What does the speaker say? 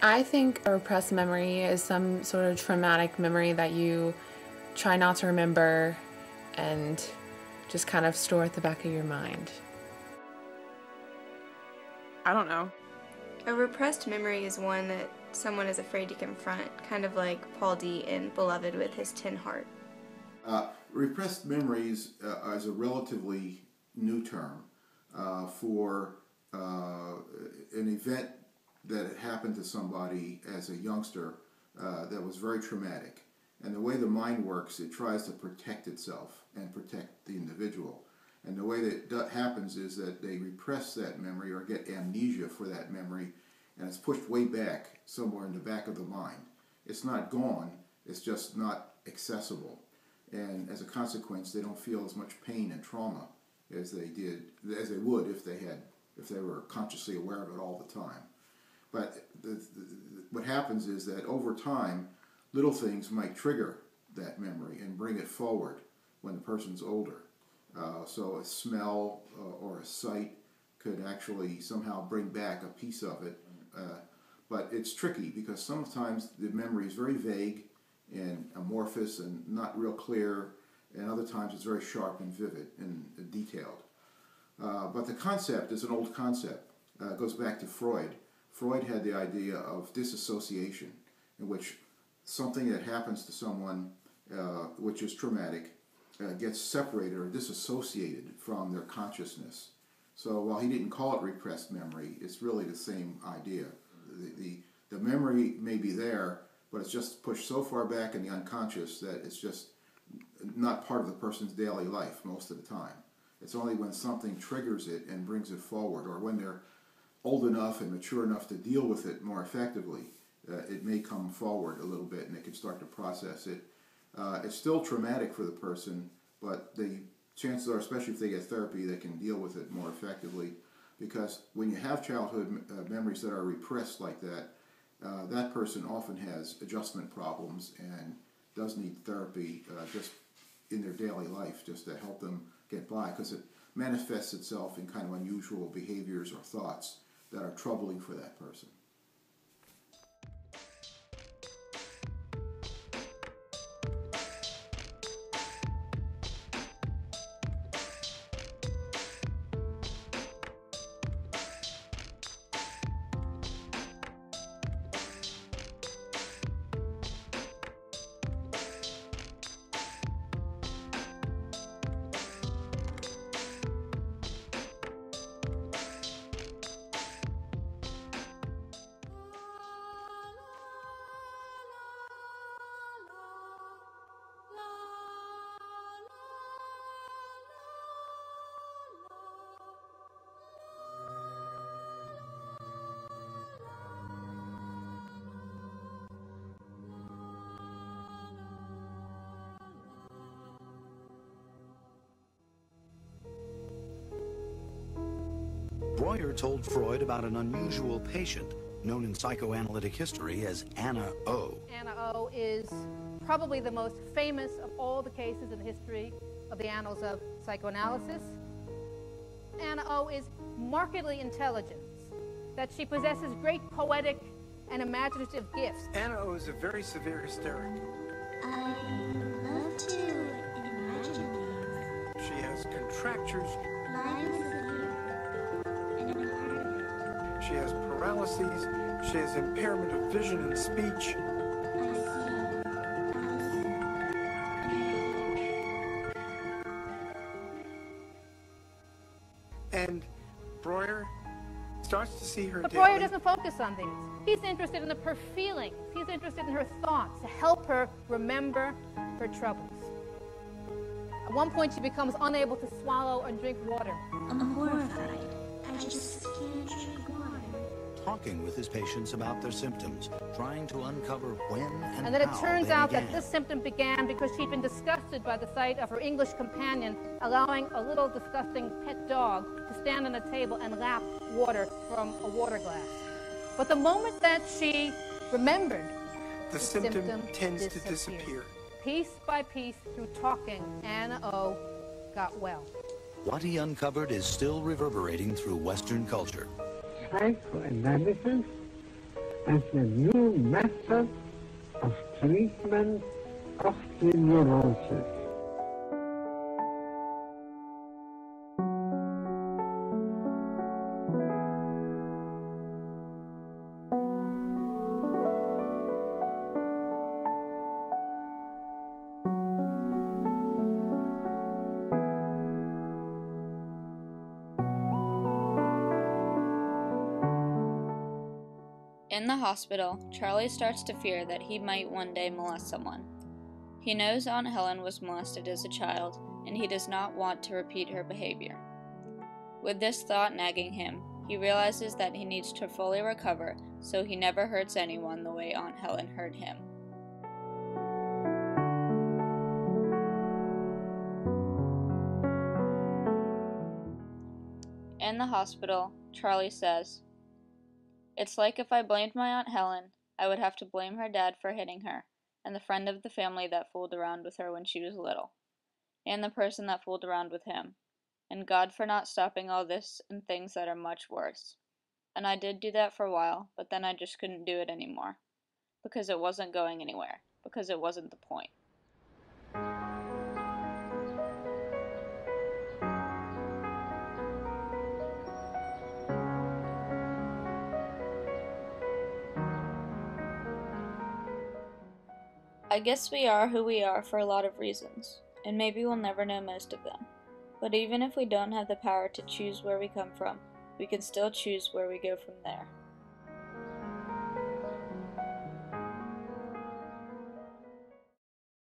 I think a repressed memory is some sort of traumatic memory that you try not to remember and just kind of store at the back of your mind. I don't know. A repressed memory is one that someone is afraid to confront, kind of like Paul D. in Beloved with his tin heart. Repressed memories is a relatively new term for an event that happened to somebody as a youngster that was very traumatic. And the way the mind works, it tries to protect itself and protect the individual. And the way that happens is that they repress that memory or get amnesia for that memory, and it's pushed way back somewhere in the back of the mind. It's not gone, it's just not accessible. And as a consequence, they don't feel as much pain and trauma as they would if they were consciously aware of it all the time. But what happens is that over time, little things might trigger that memory and bring it forward when the person's older. So a smell or a sight could actually somehow bring back a piece of it. But it's tricky because sometimes the memory is very vague and amorphous and not real clear, and other times it's very sharp and vivid and detailed. But the concept is an old concept. It goes back to Freud. Freud had the idea of disassociation, in which something that happens to someone which is traumatic gets separated or disassociated from their consciousness. So while he didn't call it repressed memory, it's really the same idea. The memory may be there, but it's just pushed so far back in the unconscious that it's just not part of the person's daily life most of the time. It's only when something triggers it and brings it forward, or when they're old enough and mature enough to deal with it more effectively, it may come forward a little bit and they can start to process it. It's still traumatic for the person, but the chances are, especially if they get therapy, they can deal with it more effectively, because when you have childhood memories that are repressed like that, that person often has adjustment problems and does need therapy just in their daily life just to help them get by, because it manifests itself in kind of unusual behaviors or thoughts that are troubling for that person. Breuer told Freud about an unusual patient known in psychoanalytic history as Anna O. Anna O is probably the most famous of all the cases in the history of the annals of psychoanalysis. Anna O is markedly intelligent, that she possesses great poetic and imaginative gifts. Anna O is a very severe hysteric. I love to imagine things. She has contractures. Life is a and I'm a part of it. She has paralyses. She has impairment of vision and speech. I see. And Breuer starts to see her But daily. Breuer doesn't focus on these. He's interested in her feelings. He's interested in her thoughts to help her remember her troubles. At one point, she becomes unable to swallow or drink water. I'm horrified. I just can't drink water. Talking with his patients about their symptoms, trying to uncover when and And then it how turns they out began. that this symptom began because she'd been disgusted by the sight of her English companion allowing a little disgusting pet dog to stand on a table and lap water from a water glass. But the moment that she remembered, the symptom tends to disappear. Piece by piece, through talking, Anna O got well. What he uncovered is still reverberating through Western culture. Psychoanalysis as a new method of treatment of the neurosis. In the hospital, Charlie starts to fear that he might one day molest someone. He knows Aunt Helen was molested as a child, and he does not want to repeat her behavior. With this thought nagging him, he realizes that he needs to fully recover so he never hurts anyone the way Aunt Helen hurt him. In the hospital, Charlie says, "It's like if I blamed my Aunt Helen, I would have to blame her dad for hitting her, and the friend of the family that fooled around with her when she was little, and the person that fooled around with him, and God for not stopping all this and things that are much worse. And I did do that for a while, but then I just couldn't do it anymore, because it wasn't going anywhere, because it wasn't the point." I guess we are who we are for a lot of reasons, and maybe we'll never know most of them. But even if we don't have the power to choose where we come from, we can still choose where we go from there.